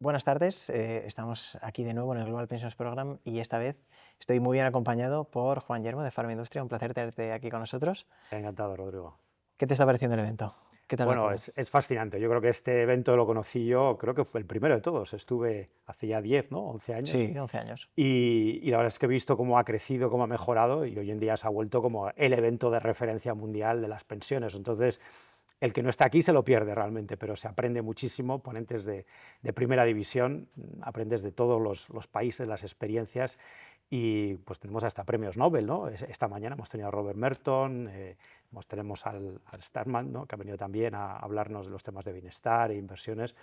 Buenas tardes, estamos aquí de nuevo en el Global Pensions Program y esta vez estoy muy bien acompañado por Juan Yermo de Pharma Industria. Un placer tenerte aquí con nosotros. Encantado, Rodrigo. ¿Qué te está pareciendo el evento? ¿Qué tal va Bueno, todo? es fascinante. Yo creo que este evento lo conocí yo, creo que fue el primero de todos. Estuve hace ya 10, ¿no? 11 años. Sí, 11 años. Y la verdad es que he visto cómo ha crecido, cómo ha mejorado y hoy en día se ha vuelto como el evento de referencia mundial de las pensiones. Entonces, el que no está aquí se lo pierde realmente, pero se aprende muchísimo, ponentes de primera división, aprendes de todos los países, las experiencias y pues tenemos hasta premios Nobel, ¿no? Esta mañana hemos tenido a Robert Merton, tenemos al Starman, ¿no? Que ha venido también a hablarnos de los temas de bienestar e inversiones.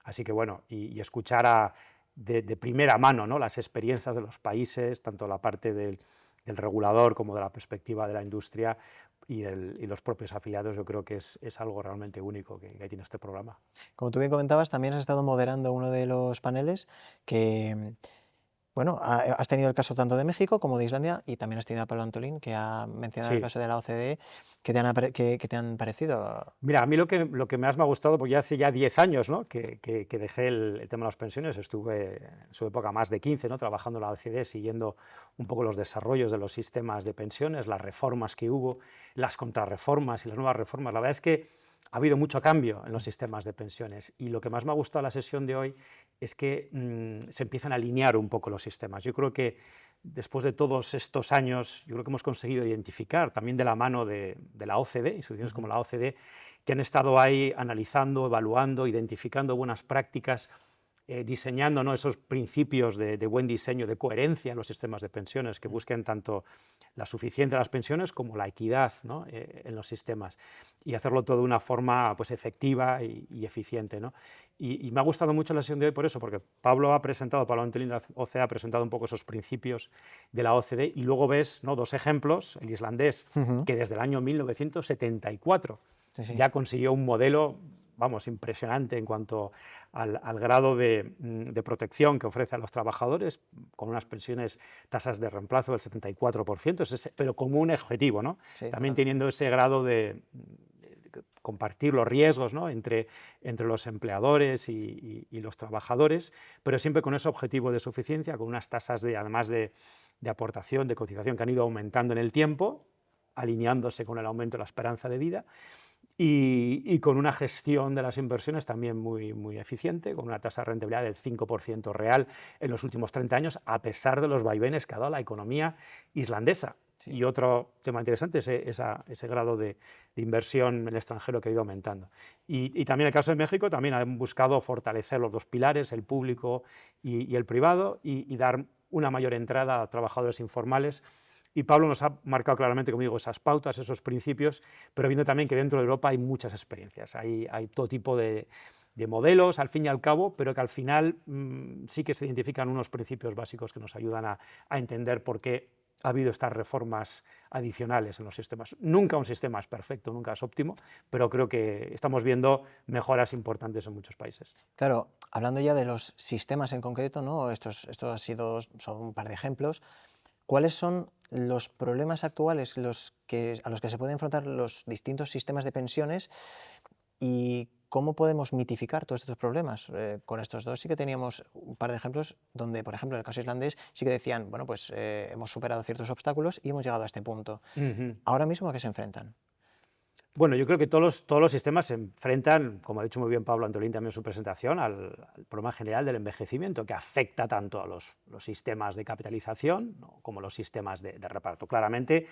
Así que bueno, y escuchar de primera mano, ¿no? Las experiencias de los países, tanto la parte del regulador como de la perspectiva de la industria y los propios afiliados, yo creo que es algo realmente único que tiene este programa. Como tú bien comentabas, también has estado moderando uno de los paneles que, bueno, has tenido el caso tanto de México como de Islandia y también has tenido a Pablo Antolín, que ha mencionado el Sí. caso de la OCDE. ¿Qué te han parecido? Mira, a mí lo que más me ha gustado, pues ya hace ya 10 años, ¿no? que dejé el tema de las pensiones, estuve en su época más de 15, ¿no? Trabajando en la OCDE, siguiendo un poco los desarrollos de los sistemas de pensiones, las reformas que hubo, las contrarreformas y las nuevas reformas. La verdad es que ha habido mucho cambio en los sistemas de pensiones y lo que más me ha gustado de la sesión de hoy es que se empiezan a alinear un poco los sistemas. Yo creo que después de todos estos años, yo creo que hemos conseguido identificar, también de la mano de la OCDE, instituciones como la OCDE, que han estado ahí analizando, evaluando, identificando buenas prácticas, diseñando, ¿no? Esos principios de buen diseño, de coherencia en los sistemas de pensiones, que busquen tanto la suficiencia de las pensiones como la equidad, ¿no? En los sistemas, y hacerlo todo de una forma pues, efectiva y eficiente, ¿no? Y me ha gustado mucho la sesión de hoy por eso, porque Pablo Antolín de la OCDE ha presentado un poco esos principios de la OCDE y luego ves, ¿no? Dos ejemplos, el islandés, Ujú. que desde el año 1974 Sí, sí. ya consiguió un modelo, vamos, impresionante en cuanto al grado de protección que ofrece a los trabajadores, con unas pensiones, tasas de reemplazo del 74%, pero como un objetivo, ¿no? Sí, También total. teniendo ese grado de compartir los riesgos, ¿no? entre los empleadores y los trabajadores, pero siempre con ese objetivo de suficiencia, con unas tasas además de aportación, de cotización que han ido aumentando en el tiempo, alineándose con el aumento de la esperanza de vida, y con una gestión de las inversiones también muy eficiente, con una tasa de rentabilidad del 5% real en los últimos 30 años, a pesar de los vaivenes que ha dado la economía islandesa. Sí. Y otro tema interesante es ese grado de inversión en el extranjero que ha ido aumentando. Y también el caso de México, también han buscado fortalecer los dos pilares, el público y el privado, y dar una mayor entrada a trabajadores informales. Y Pablo nos ha marcado claramente, como digo, esas pautas, esos principios, pero viendo también que dentro de Europa hay muchas experiencias, hay todo tipo de modelos, al fin y al cabo, pero que al final sí que se identifican unos principios básicos que nos ayudan a entender por qué ha habido estas reformas adicionales en los sistemas. Nunca un sistema es perfecto, nunca es óptimo, pero creo que estamos viendo mejoras importantes en muchos países. Claro, hablando ya de los sistemas en concreto, ¿no? Son un par de ejemplos. ¿Cuáles son los problemas actuales a los que se pueden enfrentar los distintos sistemas de pensiones y cómo podemos mitificar todos estos problemas? Con estos dos sí que teníamos un par de ejemplos donde, por ejemplo, en el caso islandés sí que decían, bueno, pues hemos superado ciertos obstáculos y hemos llegado a este punto. Ujú. Ahora mismo, ¿a qué se enfrentan? Bueno, yo creo que todos los sistemas se enfrentan, como ha dicho muy bien Pablo Antolín también en su presentación, al problema general del envejecimiento, que afecta tanto a los sistemas de capitalización, ¿no? como los sistemas de reparto. Claramente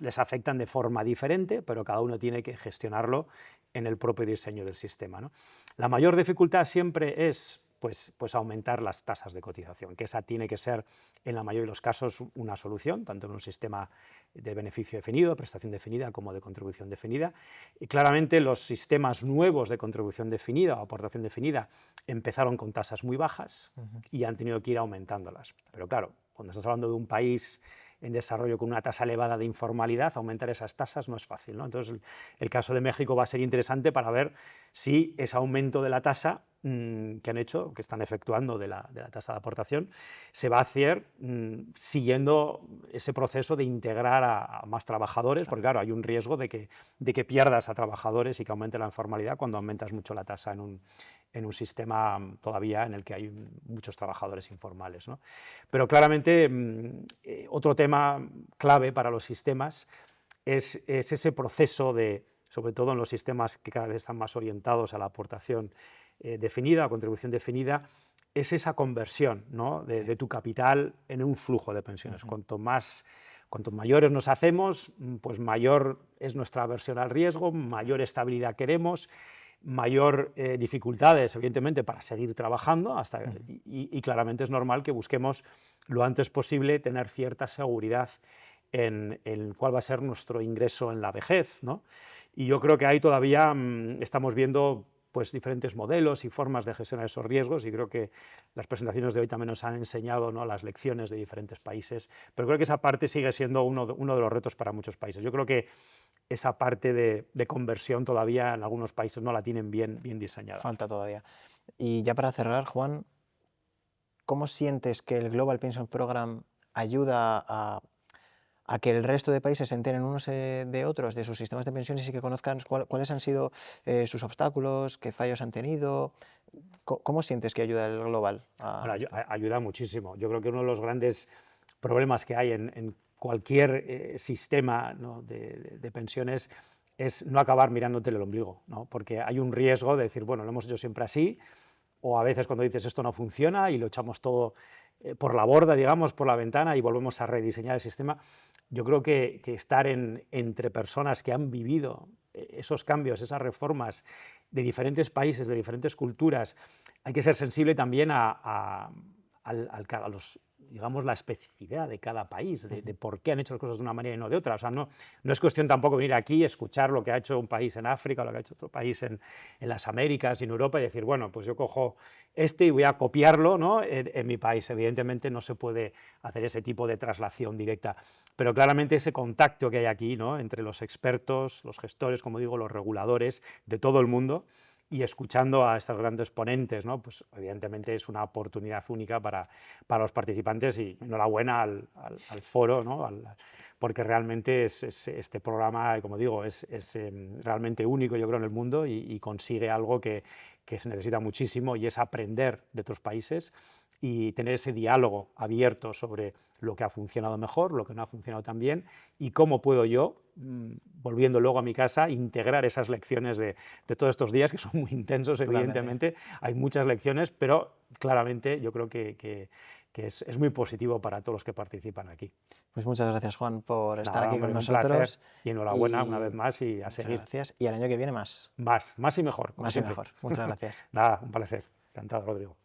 les afectan de forma diferente, pero cada uno tiene que gestionarlo en el propio diseño del sistema, ¿no? La mayor dificultad siempre es pues aumentar las tasas de cotización, que esa tiene que ser, en la mayoría de los casos, una solución, tanto en un sistema de beneficio definido, prestación definida, como de contribución definida. Y claramente los sistemas nuevos de contribución definida o aportación definida empezaron con tasas muy bajas Ujú. y han tenido que ir aumentándolas. Pero claro, cuando estás hablando de un país en desarrollo con una tasa elevada de informalidad, aumentar esas tasas no es fácil, ¿no? Entonces, el caso de México va a ser interesante para ver si ese aumento de la tasa que han hecho, que están efectuando de la tasa de aportación, se va a hacer siguiendo ese proceso de integrar a más trabajadores, Claro. porque claro, hay un riesgo de que pierdas a trabajadores y que aumente la informalidad cuando aumentas mucho la tasa en un sistema todavía en el que hay muchos trabajadores informales, ¿no? Pero claramente otro tema clave para los sistemas es ese proceso de, sobre todo en los sistemas que cada vez están más orientados a la aportación definida, a contribución definida, es esa conversión, ¿no?, de tu capital en un flujo de pensiones. Cuanto mayores nos hacemos, pues mayor es nuestra aversión al riesgo, mayor estabilidad queremos, mayor dificultades, evidentemente, para seguir trabajando, y claramente es normal que busquemos lo antes posible tener cierta seguridad en cuál va a ser nuestro ingreso en la vejez, ¿no? Y yo creo que ahí todavía estamos viendo pues diferentes modelos y formas de gestionar esos riesgos, y creo que las presentaciones de hoy también nos han enseñado, ¿no?, las lecciones de diferentes países, pero creo que esa parte sigue siendo uno de los retos para muchos países. Yo creo que esa parte de conversión todavía en algunos países no la tienen bien diseñada. Falta todavía. Y ya para cerrar, Juan, ¿cómo sientes que el Global Pension Program ayuda a que el resto de países se enteren unos de otros, de sus sistemas de pensiones, y que conozcan cuáles han sido sus obstáculos, qué fallos han tenido? ¿Cómo sientes que ayuda el Global a Bueno, esto? ayuda muchísimo. Yo creo que uno de los grandes problemas que hay en cualquier sistema, ¿no?, de pensiones es no acabar mirándote el ombligo, ¿no? Porque hay un riesgo de decir, bueno, lo hemos hecho siempre así, o a veces cuando dices esto no funciona y lo echamos todo por la borda, digamos, por la ventana, y volvemos a rediseñar el sistema. Yo creo que estar entre personas que han vivido esos cambios, esas reformas de diferentes países, de diferentes culturas, hay que ser sensible también a los, digamos, la especificidad de cada país, de por qué han hecho las cosas de una manera y no de otra. O sea, no es cuestión tampoco venir aquí, escuchar lo que ha hecho un país en África, o lo que ha hecho otro país en las Américas y en Europa, y decir, bueno, pues yo cojo y voy a copiarlo, ¿no?, en mi país. Evidentemente no se puede hacer ese tipo de traslación directa, pero claramente ese contacto que hay aquí, ¿no?, entre los expertos, los gestores, como digo, los reguladores de todo el mundo, y escuchando a estos grandes ponentes, ¿no?, pues evidentemente es una oportunidad única para los participantes, y enhorabuena al foro, ¿no?, porque realmente este programa, como digo, es realmente único, yo creo, en el mundo, y consigue algo que se necesita muchísimo, y es aprender de otros países y tener ese diálogo abierto sobre lo que ha funcionado mejor, lo que no ha funcionado tan bien, y cómo puedo yo, volviendo luego a mi casa, integrar esas lecciones de todos estos días, que son muy intensos, Totalmente. evidentemente, hay muchas lecciones, pero claramente yo creo que es muy positivo para todos los que participan aquí. Pues muchas gracias, Juan, por estar Nada, aquí con hombre, un placer, nosotros, y enhorabuena una vez y más, y a muchas seguir. gracias. Y al año que viene más, Más y mejor, como más y siempre. mejor. Muchas gracias. Nada, un placer. Encantado, Rodrigo.